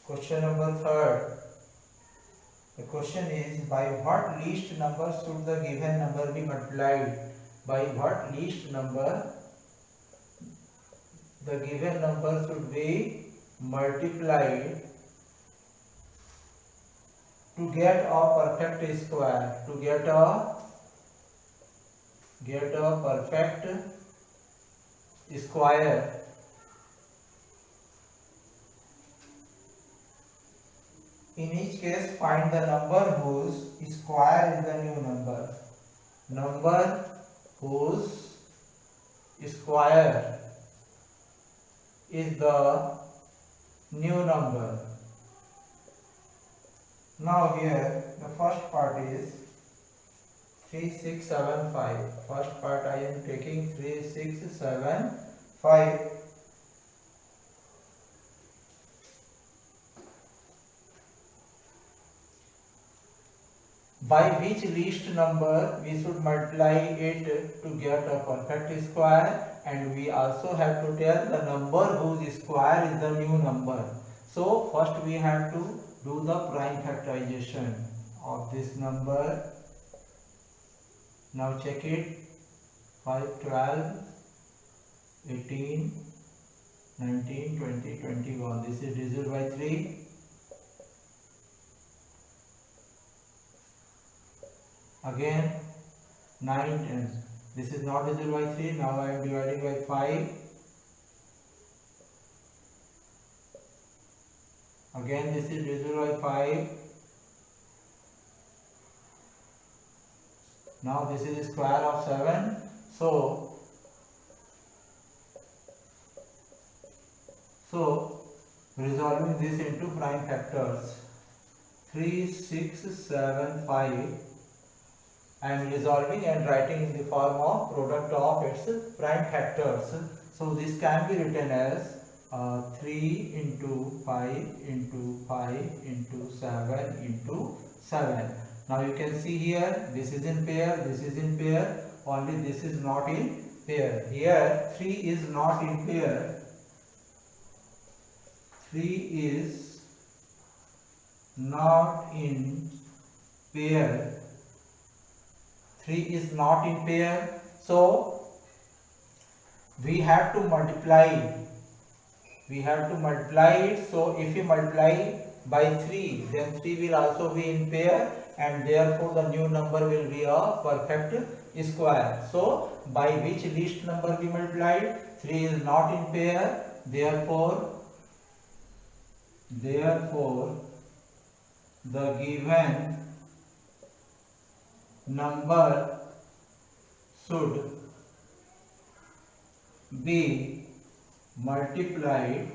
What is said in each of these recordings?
Question number third. The question is, by what least number should the given number be multiplied? By what least number the given number should be multiplied to get a perfect square? To get a perfect square. In each case, find the number whose square is the new number. Number whose square is the new number. Now here the first part is 3675. First part I am taking 3675. By which least number we should multiply it to get a perfect square, and we also have to tell the number whose square is the new number. So first we have to do the prime factorization of this number. Now check it. 5, 12, 18, 19, 20, 21. This is divisible by 3. Again 9, 10. This is not divisible by 3. Now I am dividing by 5. Again this is divisible by 5. Now this is the square of 7. So resolving this into prime factors. 3, 6, 7, 5. I am resolving and writing in the form of product of its prime factors. So this can be written as 3 into 5 into 5 into 7 into 7. Now you can see here, this is in pair, this is in pair, only this is not in pair. Here 3 is not in pair. 3 is not in pair. 3 is not in pair. So we have to multiply. We have to multiply it. So if we multiply by 3, then 3 will also be in pair, and therefore the new number will be a perfect square. So by which least number we multiplied? 3 is not in pair. Therefore the given number should be multiplied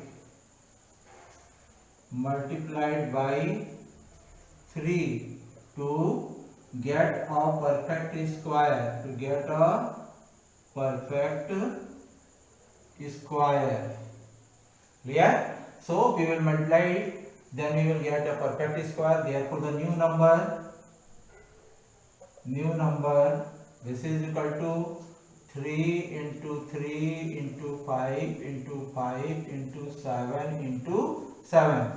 by 3 to get a perfect square. To get a perfect square. Clear? So we will multiply it, then we will get a perfect square. Therefore the new number, this is equal to 3 into 3 into 5 into 5 into 7 into 7.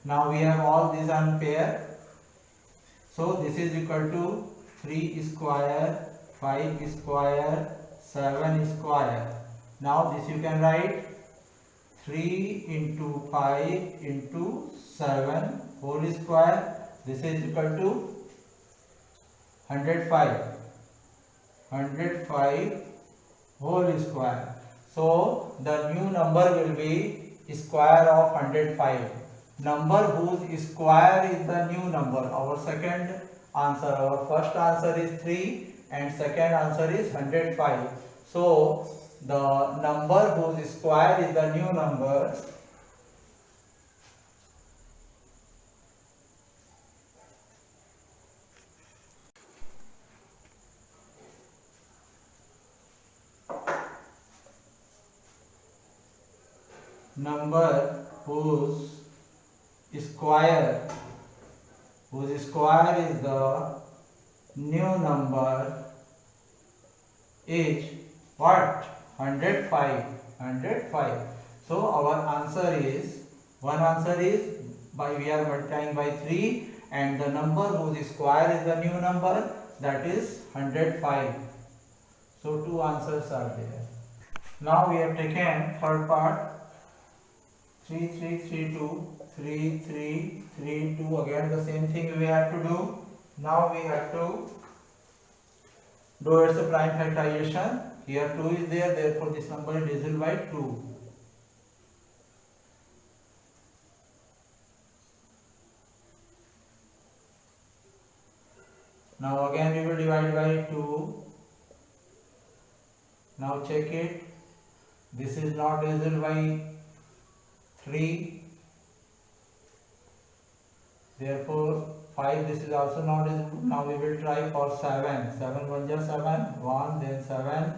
Now we have all these on pair. So this is equal to 3 square, 5 square, 7 square. Now this you can write 3 into 5 into 7 whole square. This is equal to 105 whole square. So the new number will be square of 105. Number whose square is the new number. Our second answer, our first answer is 3 and second answer is 105. So the number whose square is the new number whose square is the new number is what? 105. So our answer is, one answer is we are multiplying by 3, and the number whose square is the new number, that is 105. So 2 answers are there. Now we have taken third part, 3 3 3 2 3 3 3 2. Again the same thing we have to do. Now we have to do its prime factorization. Here 2 is there, therefore this number is divisible by 2. Now again we will divide by 2. Now check it. This is not divisible by 3. Therefore 5, this is also not divisible. Now we will try for 7. 7 1 ja 7, 1, then 7,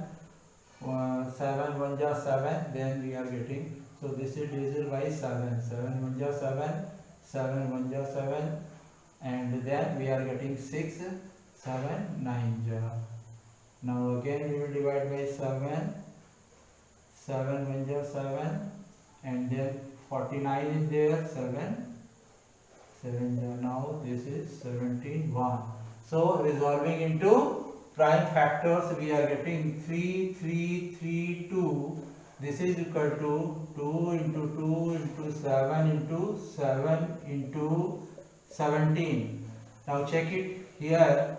7 1 ja 7, then we are getting. So this is divisible by 7. 7 1 ja 7, 7 1 ja 7, and then we are getting 6, 7 9 ja. Now again we will divide by 7. 7 1 ja 7, and then 49 is there, 7 7 ja. Now this is 17 1. So resolving into prime factors, we are getting 3 3 3 2. This is equal to 2 into 2 into 7 into 7 into 17. Now check it here.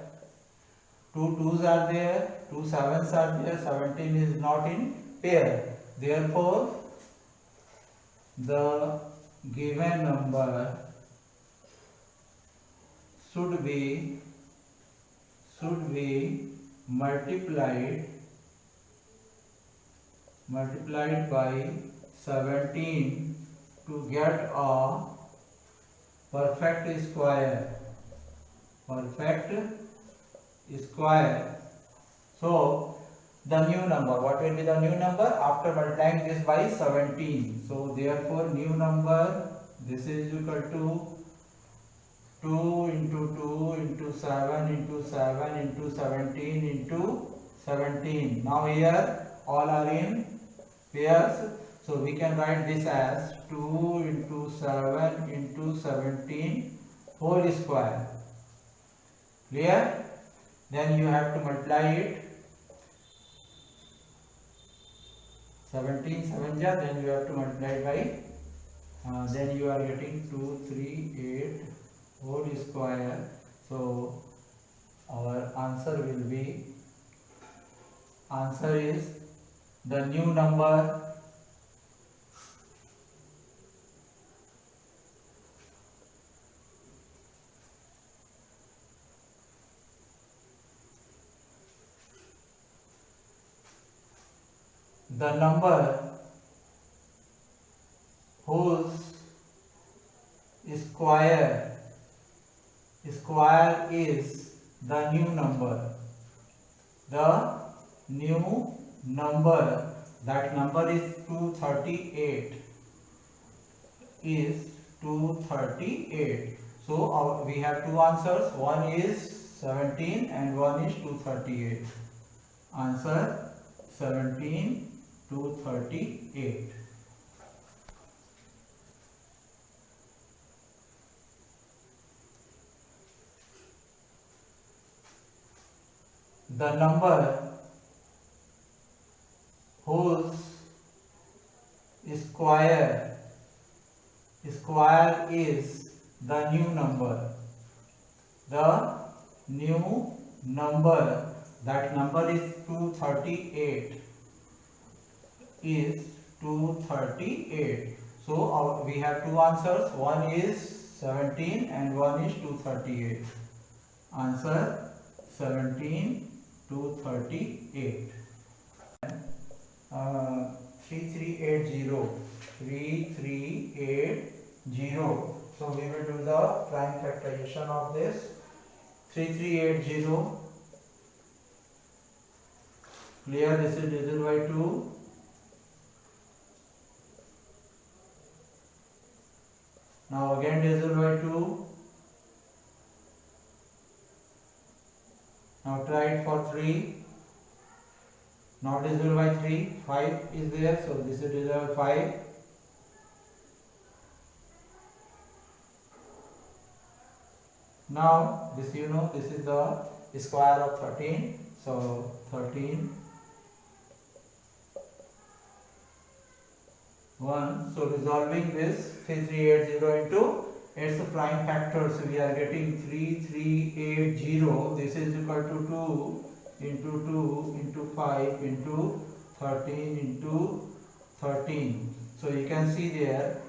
2 2s are there, 2 7s are there, 17 is not in pair. Therefore, the given number should be multiplied by 17 to get a perfect square. So the new number, what will be the new number after multiplying this by 17? So therefore new number, this is equal to 2 into 2 into 7 into 7 into 17 into 17. Now here all are in pairs, so we can write this as 2 into 7 into 17 whole square. Clear? Then you have to multiply it. 17 7 ja, then you have to multiply by then you are getting 2 3 8 whole square. So our answer will be, answer is the new number whose square is the new number. The new number, that number is 238. Is 238. So we have two answers. One is 17 and one is 238. Answer 17 238. The number whose square is the new number. The new number, that number is 238. Is 238. So we have two answers. One is 17 and one is 238. Answer 17 238. 3380. So we will do the prime factorization of this. 3380. Clear? This is divisible by 2. Now again divisible by 2. Now try it for 3. Not divisible by 3. 5 is there, so this is divisible by 5. Now this this is the square of 13. So 13 1. So resolving this 3380 into its prime factors, we are getting 3380. This is equal to 2 into 2 into 5 into 13 into 13. So you can see there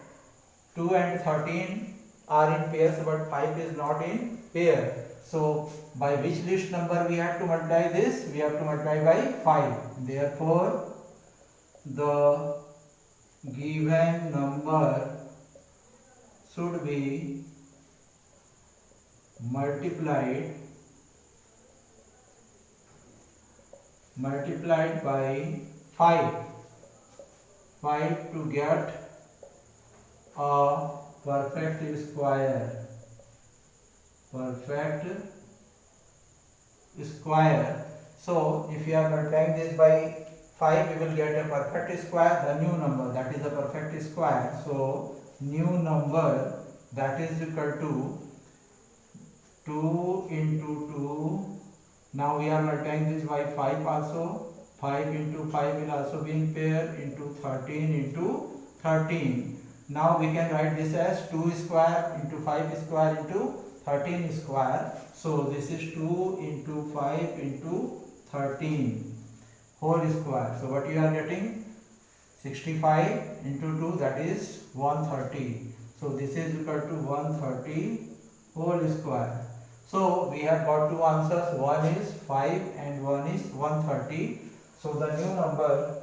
2 and 13 are in pairs, but 5 is not in pair. So by which list number we have to multiply this? We have to multiply by 5. Therefore the given number should be multiplied by 5 to get a perfect square. So if you are multiplying this by 5, we will get a perfect square, the new number, that is a perfect square. So new number, that is equal to 2 into 2. Now we are multiplying this by 5 also. 5 into 5 will also be in pair, into 13 into 13. Now we can write this as 2 square into 5 square into 13 square. So this is 2 into 5 into 13 whole square. So what you are getting? 65 into 2, that is 130. So this is equal to 130 whole square. So we have got two answers. One is 5 and one is 130. So the new number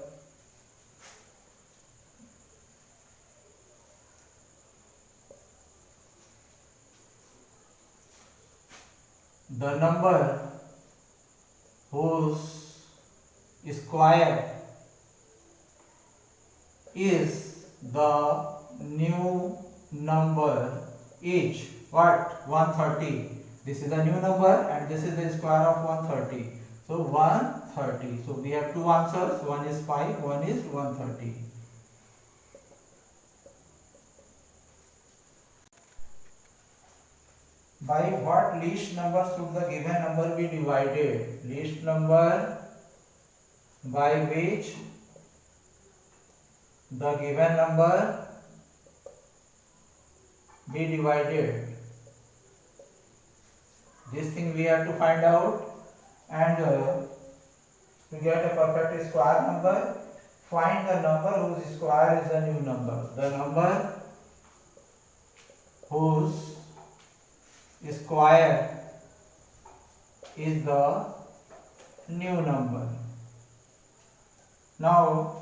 whose square is the new number is what? 130. This is the new number and this is the square of 130. So 130. So we have two answers. One is 5, one is 130. By what least number should the given number be divided? Least number by which the given number be divided. This thing we have to find out, and to get a perfect square number, find the number whose square is the new number. The number whose square is the new number. Now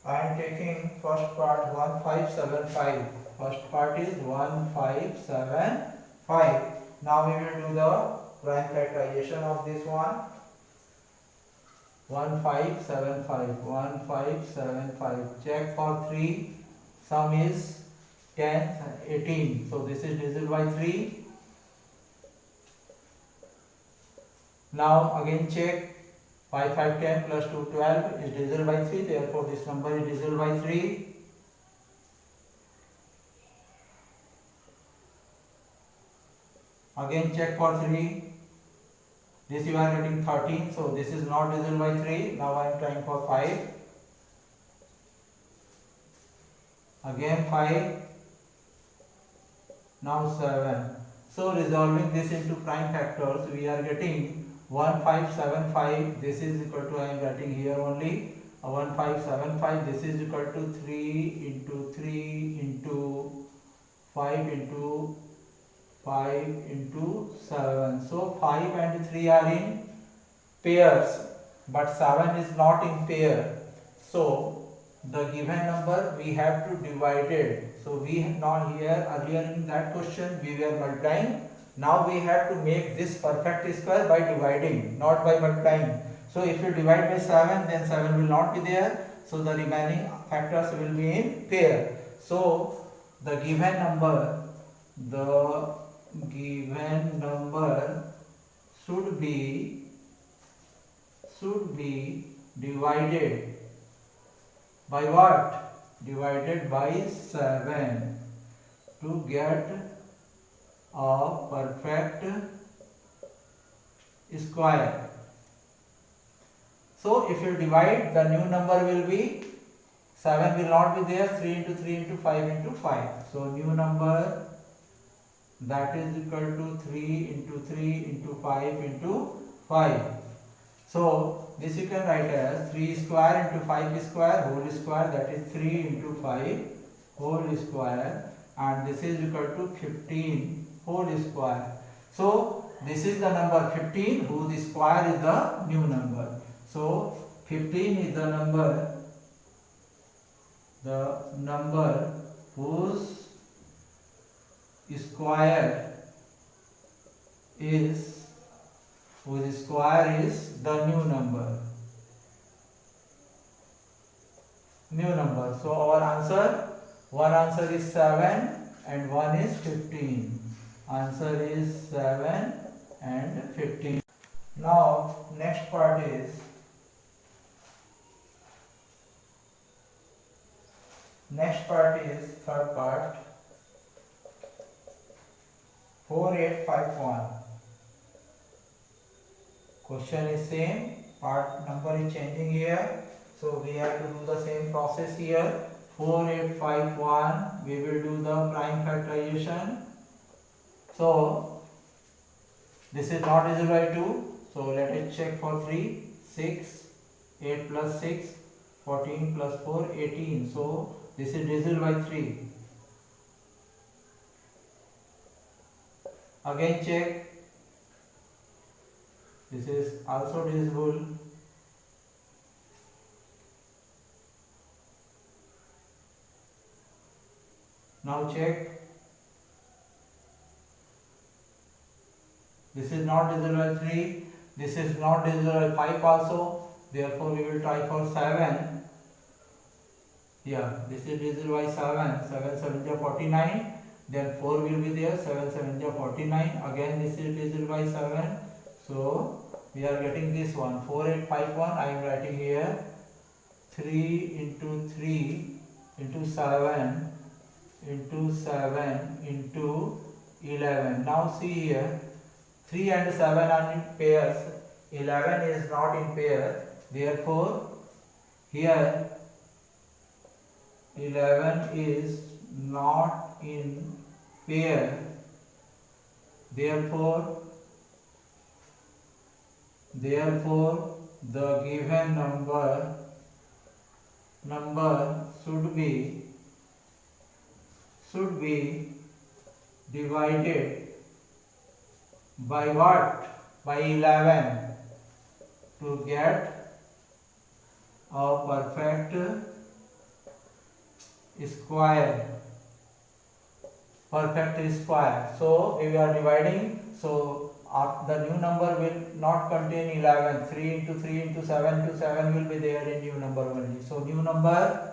I am taking first part 1575. First part is 1575. Now we will do the prime factorization of this one. 1575. Check for 3. Sum is 10, 18. So this is divisible by 3. Now again check. 5, 5, 10 plus 2, 12 is divisible by 3. Therefore this number is divisible by 3. Again check for 3. This you are getting 13. So this is not divisible by 3. Now I am trying for 5. Again 5. Now 7. So resolving this into prime factors, we are getting 1575. This is equal to, I am writing here only 1575. This is equal to 3 into 3 into 5 into 5 into 7. So 5 and 3 are in pairs, but 7 is not in pair. So the given number we have to divide it. So we have not here earlier in that question we were multiplying. Now we have to make this perfect square by dividing, not by multiplying. So if you divide by 7, then 7 will not be there. So the remaining factors will be in pair. So the given number should be divided by what? Divided by 7 to get a perfect square. So if you divide, the new number will be 7 will not be there, 3 into 3 into 5 into 5. So new number that is equal to 3 into 3 into 5 into 5. So this you can write as 3 square into 5 square whole square, that is 3 into 5 whole square, and this is equal to 15 whole square. So this is the number 15 whose square is the new number. So 15 is the number whose square is the new number. So our answer, one answer is 7 and one is 15. Answer is 7 and 15. Now next part is third part, 4851. Question is same, part number is changing here, so we have to do the same process here. 4851, we will do the prime factorization. So this is not divisible by 2, so let us check for 3. 6, 8 plus 6, 14 plus 4, 18. So this is divisible by 3. Again check, this is also divisible. Now check, this is not divisible by 3, this is not divisible by 5 also, therefore we will try for 7. Yeah, this is divisible by 7, 7 7 is 49, then 4 will be there, 7 7 is 49, again this is divisible by 7, so we are getting this one, 4851, I am writing here, 3 into 3 into 7 into 7 into 11. Now see here, 3 and 7 are in pairs, 11 is not in pair, therefore here 11 is not in pair, therefore the given number should be divided by what? By 11 to get a perfect square. So we are dividing, so the new number will not contain 11. 3 into 3 into 7 into 7 will be there in new number only. So new number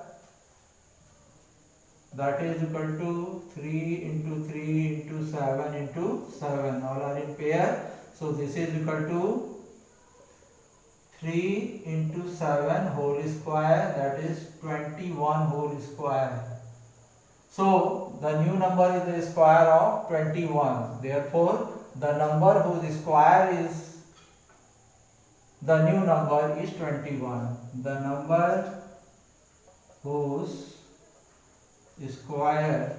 that is equal to 3 into 3 into 7 into 7, all are in pair. So this is equal to 3 into 7 whole square, that is 21 whole square. So the new number is the square of 21. Therefore the number whose square is the new number is 21. The number whose square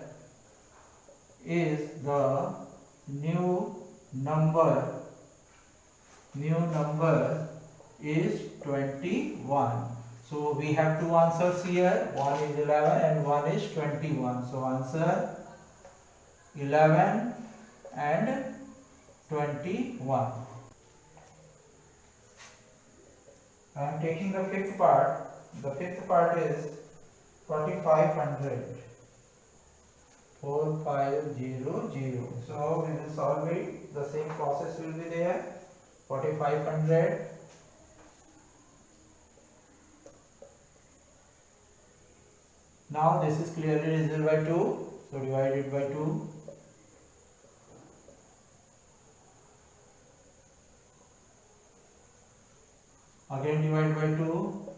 is the new number is 21. So we have two answers here, one is 11 and one is 21. So answer 11 and 21. I am taking the fifth part. The fifth part is 4500. 4500. So we will solve it. The same process will be there. 4500. Now this is clearly divisible by 2. So divide it by 2. Again divide by 2.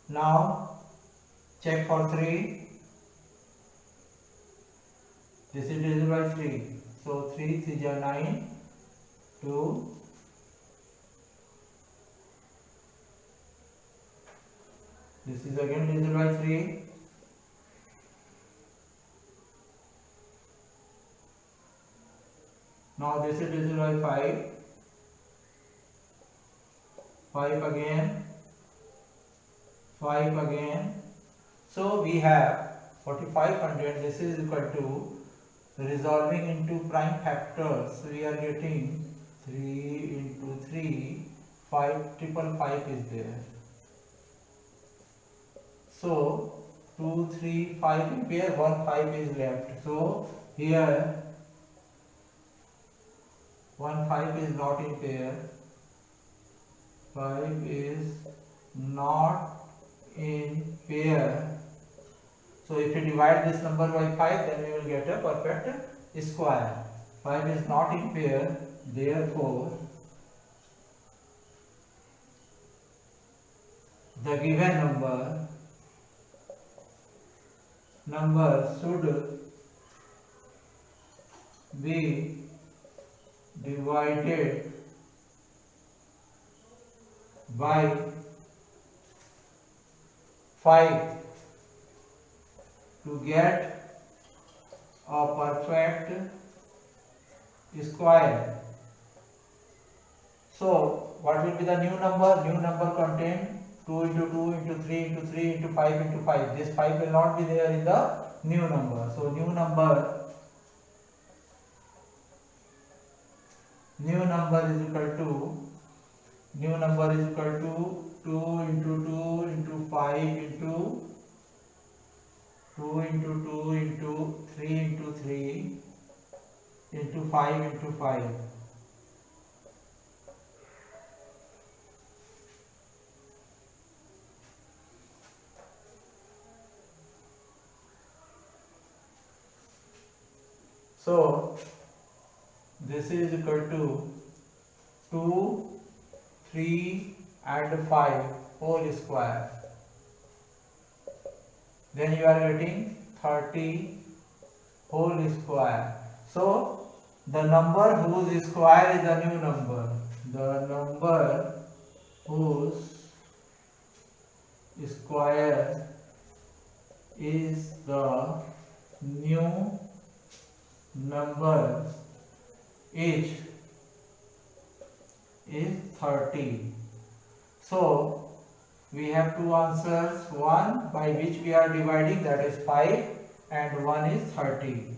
Now check for 3. This is divisible by 3. So 3 3 are 9, 2. This is again divisible by 3. Now this is divisible by 5. 5 again. 5 again. So we have 4500. This is equal to resolving into prime factors. We are getting 3 into 3. 5 is there. So 2 3 5 in pair, 1 5 is left. So here 1 5 is not in pair. 5 is not in pair. So if you divide this number by 5, then you will get a perfect square. 5 is not in pair, therefore the given number should be divided by 5 to get a perfect square. So what will be the new number? New number contain 2 into 2 into 3 into 3 into 5 into 5. This 5 will not be there in the new number. So new number is equal to 2 into 2 into 5 into 2 into 2 into 3 into 3 into 5 into 5. So this is equal to 2, 3 and 5 whole square. Then you are getting 30 whole square. So the number whose square is the new number. The number whose square is the new number is 30. So we have two answers, one by which we are dividing, that is 5, and one is 30.